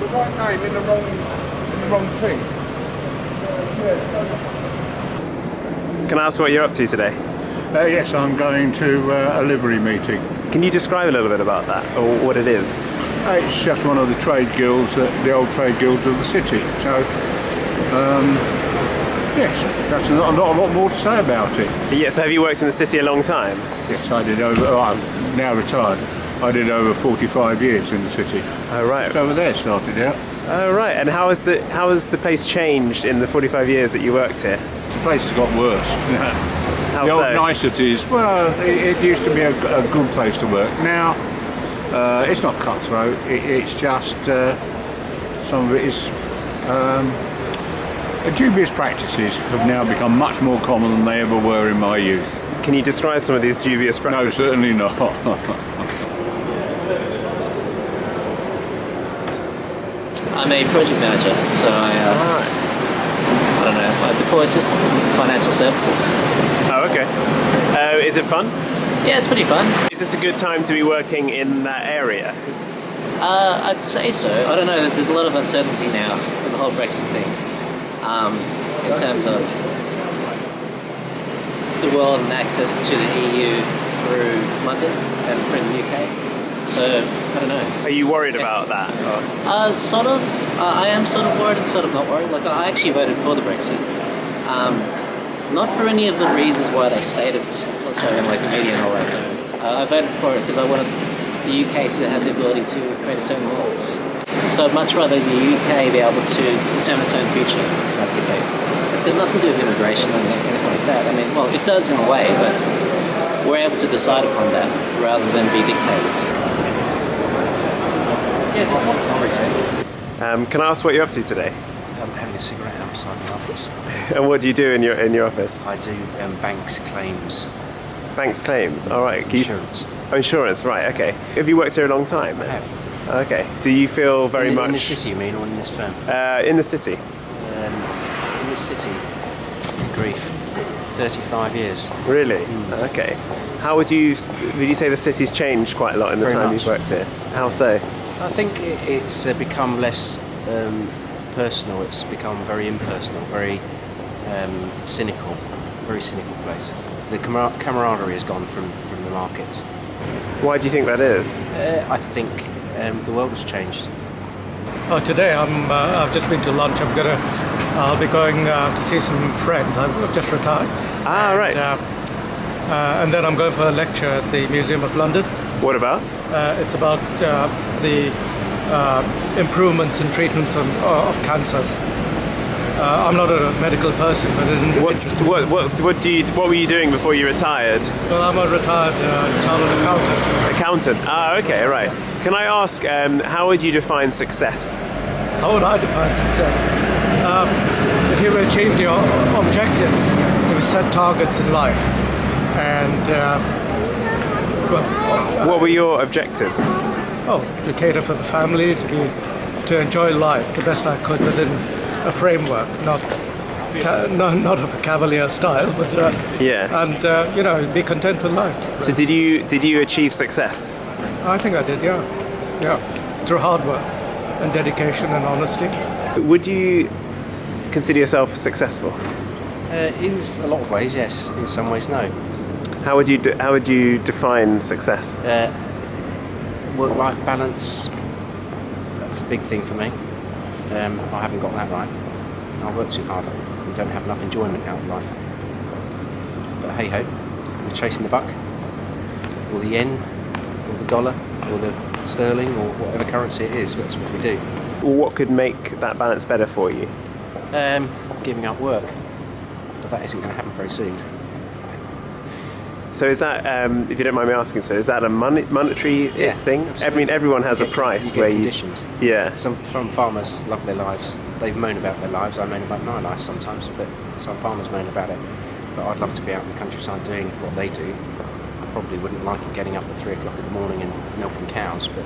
right name in the wrong thing. Can I ask what you're up to today? Yes, I'm going to a livery meeting. Can you describe a little bit about that, or what it is? It's just one of the trade guilds, the old trade guilds of the city. So, yes, that's not a lot more to say about it. Yeah, so have you worked in the city a long time? Yes, I did I'm now retired. I did over 45 years in the city. Oh, right. Just over there started out. Oh, right. And how has the place changed in the 45 years that you worked here? The place has got worse. How The old so? niceties, well, it used to be a good place to work. Now, it's not cutthroat, it's just some of it is dubious practices have now become much more common than they ever were in my youth. Can you describe some of these dubious practices? No, certainly not. I'm a project manager, so I don't know, I deploy systems and financial services. Oh, okay. Is it fun? Yeah, it's pretty fun. Is this a good time to be working in that area? I'd say so. I don't know, there's a lot of uncertainty now with the whole Brexit thing. In terms of the world and access to the EU through London and through the UK. So, I don't know. Are you worried about that? Sort of. I am sort of worried and sort of not worried. Like, I actually voted for the Brexit. Not for any of the reasons why they stated, so in like the media and all that. I voted for it because I wanted the UK to have the ability to create its own laws. So I'd much rather the UK be able to determine its own future. That's the thing. It's got nothing to do with immigration or anything like that. I mean, well, it does in a way, but we're able to decide upon that rather than be dictated. Yeah, there's one. Can I ask what you're up to today? I'm having a cigarette outside my office. And what do you do in your office? I do banks claims. Banks claims. All right. Insurance. Oh, insurance. Right. Okay. Have you worked here a long time? I have. Okay. Do you feel very much in the city? You mean, or in this firm? In the city? In this city, good grief, 35 years. Really? Okay. How would you say the city's changed quite a lot in the Very time much. you've worked here? How so? I think it's become less personal. It's become very impersonal, very cynical, very cynical place. The camaraderie has gone from the markets. Why do you think that is? I think the world has changed. Oh, today I've just been to lunch. I'll be going to see some friends. I've just retired. Right. And then I'm going for a lecture at the Museum of London. What about? It's about the improvements in treatments of cancers. I'm not a medical person, but What were you doing before you retired? well, I'm a retired chartered accountant. Accountant. Okay, right. Can I ask, how would you define success? How would I define success? If you achieved your objectives, you set targets in life, and What were your objectives? to cater for the family, to enjoy life the best I could within a framework, not of a cavalier style, but Yeah. and be content with life. So did you achieve success? I think I did, yeah, through hard work and dedication and honesty. Would you consider yourself successful? In a lot of ways, yes. In some ways, no. How would you define success? Work-life balance, that's a big thing for me. I haven't got that right. I work too hard and don't have enough enjoyment out of life. But hey-ho, we're chasing the buck, or the yen, or the dollar, or the sterling, or whatever currency it is. That's what we do. What could make that balance better for you? Giving up work, but that isn't going to happen very soon. So is that, if you don't mind me asking, so is that a monetary thing? Absolutely. I mean, everyone has a price you where get you... conditioned. Yeah. Some farmers love their lives. They moan about their lives. I moan about my life sometimes, but some farmers moan about it. But I'd love to be out in the countryside doing what they do. I probably wouldn't like it getting up at 3 o'clock in the morning and milking cows, but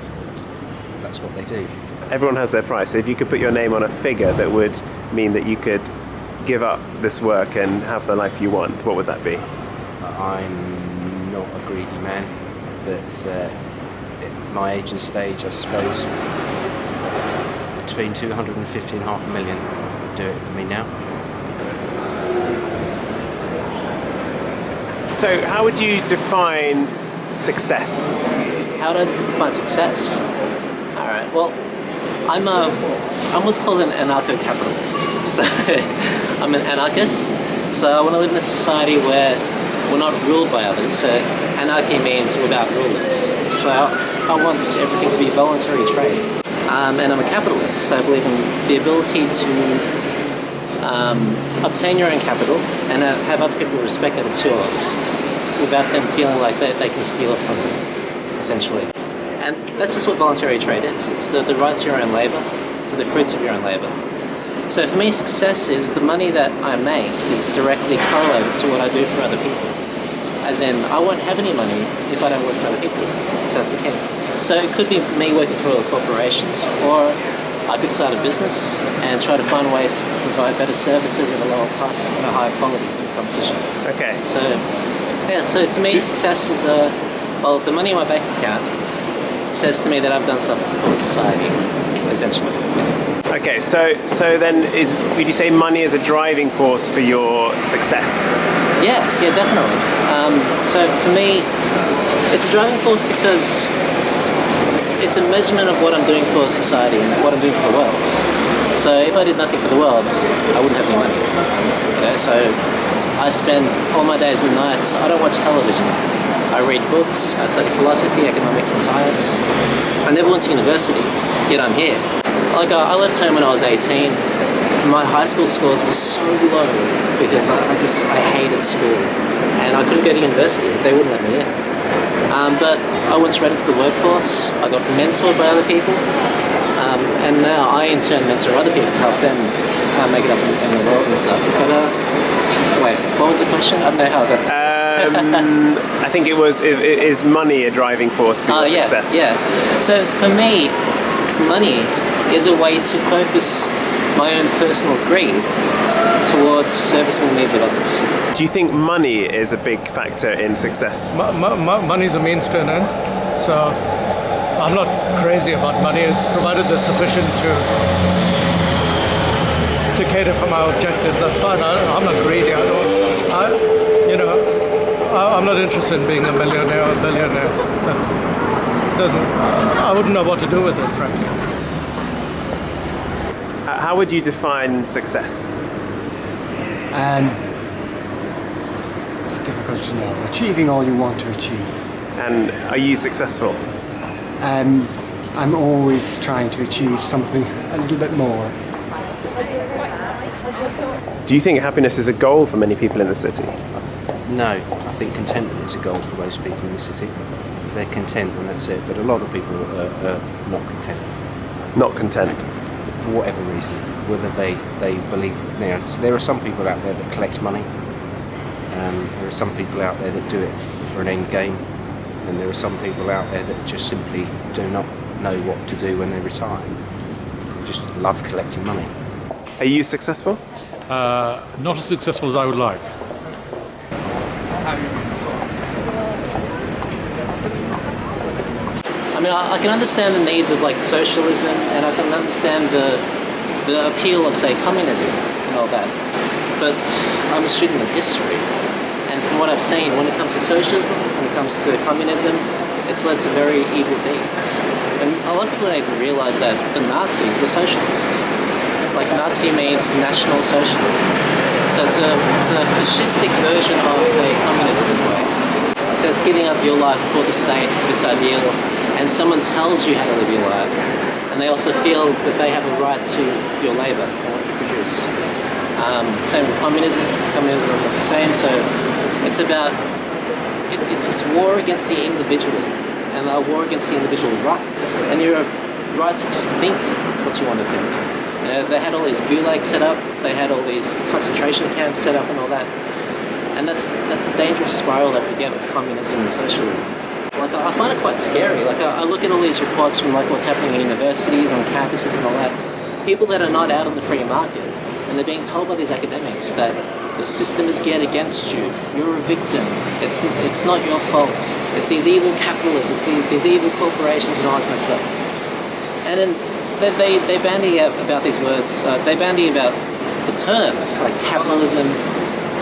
that's what they do. Everyone has their price. So if you could put your name on a figure that would mean that you could give up this work and have the life you want, what would that be? I'm not a greedy man, but at my age and stage, I suppose between 250 and half a million would do it for me now. So how would you define success? How do I define success? All right. Well, I'm what's called an anarcho-capitalist. So I'm an anarchist. So I want to live in a society where we're not ruled by others. So anarchy means without rulers. So I want everything to be voluntary trade. And I'm a capitalist. So I believe in the ability to obtain your own capital and have other people respect that it's yours without them feeling like they can steal it from you, essentially. And that's just what voluntary trade is. It's the right to your own labour, to the fruits of your own labour. So for me, success is the money that I make is directly correlated to what I do for other people. As in, I won't have any money if I don't work for other people. So that's the key. So it could be me working for corporations, or I could start a business and try to find ways to provide better services at a lower cost and a higher quality than competition. Okay. So, yeah, so to me, success is, well, the money in my bank account says to me that I've done stuff for society, essentially. Okay, so then would you say money is a driving force for your success? Yeah, definitely. So for me, it's a driving force because it's a measurement of what I'm doing for society and what I'm doing for the world. So if I did nothing for the world, I wouldn't have any money. So I spend all my days and nights, I don't watch television. I read books, I study philosophy, economics and science. I never went to university, yet I'm here. Like I left home when I was 18. My high school scores were so low because I hated school. And I couldn't go to university, they wouldn't let me in. But I went straight into the workforce, I got mentored by other people, and now I in turn mentor other people to help them make it up in the world and stuff. But wait, what was the question? I don't know how I got to this. I think it was, is money a driving force for your success? Yeah. So for me, money is a way to focus my own personal greed towards servicing the needs of others. Do you think money is a big factor in success? Money is a means to an end, so I'm not crazy about money, provided there's sufficient to cater for my objectives. That's fine. I'm not greedy. I'm not interested in being a millionaire or a billionaire. I wouldn't know what to do with it, frankly. How would you define success? It's difficult to know. Achieving all you want to achieve. And are you successful? I'm always trying to achieve something a little bit more. Do you think happiness is a goal for many people in the city? No, I think contentment is a goal for most people in the city. If they're content, then that's it. But a lot of people are not content. Not content? For whatever reason, whether they believe that there are some people out there that collect money, there are some people out there that do it for an end game, and there are some people out there that just simply do not know what to do when they retire. They just love collecting money. Are you successful? Not as successful as I would like. I mean, I can understand the needs of like socialism, and I can understand the appeal of, say, communism and all that. But I'm a student of history, and from what I've seen, when it comes to socialism, when it comes to communism, it's led to very evil deeds. And a lot of people don't even realise that the Nazis were socialists. Like Nazi means National Socialism. So it's a fascistic version of, say, communism in a way. So it's giving up your life for the state, for this ideal, and someone tells you how to live your life, and they also feel that they have a right to your labour and what you produce. Same with communism. Communism is the same. So it's about it's this war against the individual and a war against the individual rights, and your right to just think what you want to think. You know, they had all these gulags set up, they had all these concentration camps set up and all that, and that's a dangerous spiral that we get with communism and socialism. Like, I find it quite scary. Like, I look at all these reports from like what's happening in universities, on campuses and all that. People that are not out on the free market, and they're being told by these academics that the system is geared against you. You're a victim. It's not your fault. It's these evil capitalists. It's these evil corporations and all that kind of stuff. And then they bandy about these words. They bandy about the terms like capitalism,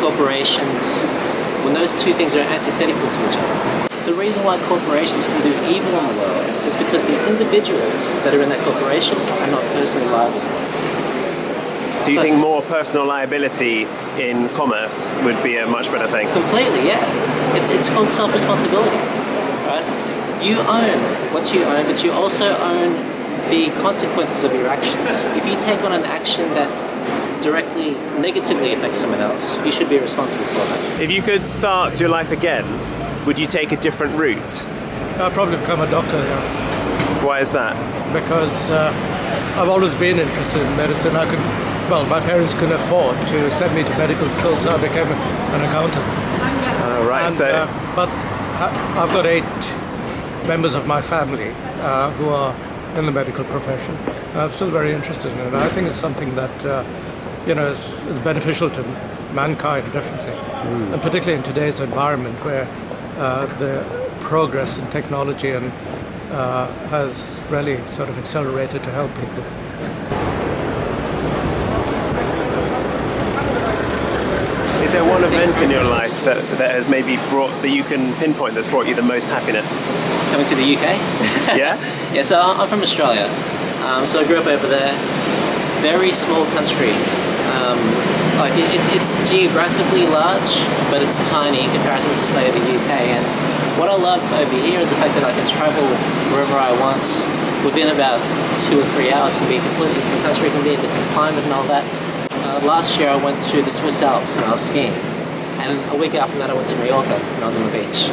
corporations, when those two things are antithetical to each other. The reason why corporations can do evil in the world is because the individuals that are in that corporation are not personally liable for it. So you think more personal liability in commerce would be a much better thing? Completely, yeah. It's called self-responsibility, right? You own what you own, but you also own the consequences of your actions. If you take on an action that directly negatively affects someone else, you should be responsible for that. If you could start your life again, would you take a different route? I'll probably become a doctor, yeah, Why is that? because I've always been interested in medicine. My parents couldn't afford to send me to medical school, so I became an accountant. Right, so But I've got 8 members of my family who are in the medical profession. I'm still very interested in it. I think it's something that is beneficial to mankind, definitely, and particularly in today's environment where the progress in technology and has really sort of accelerated to help people. is there one event in your life that has maybe that you can pinpoint that's brought you the most happiness? Coming to the UK? Yeah? Yeah, so I'm from Australia. So I grew up over there. Very small country. It's geographically large, but it's tiny in comparison to, say, the UK. And what I love over here is the fact that I can travel wherever I want within about 2 or 3 hours. It can be a completely different country, it can be a different climate and all that. Last year I went to the Swiss Alps and I was skiing. And a week after that I went to Mallorca and I was on the beach.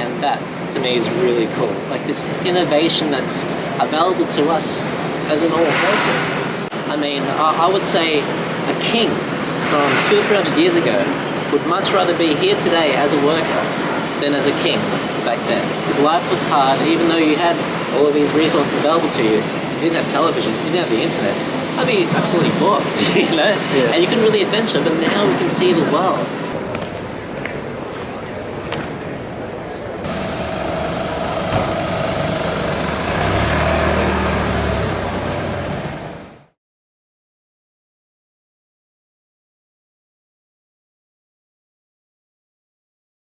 And that, to me, is really cool. Like this innovation that's available to us as a normal person. I mean, I would say a king from 200 or 300 years ago would much rather be here today as a worker than as a king back then. Because life was hard, even though you had all of these resources available to you. You didn't have television, you didn't have the internet. I'd be absolutely bored, you know? Yeah. And you couldn't really adventure, but now we can see the world.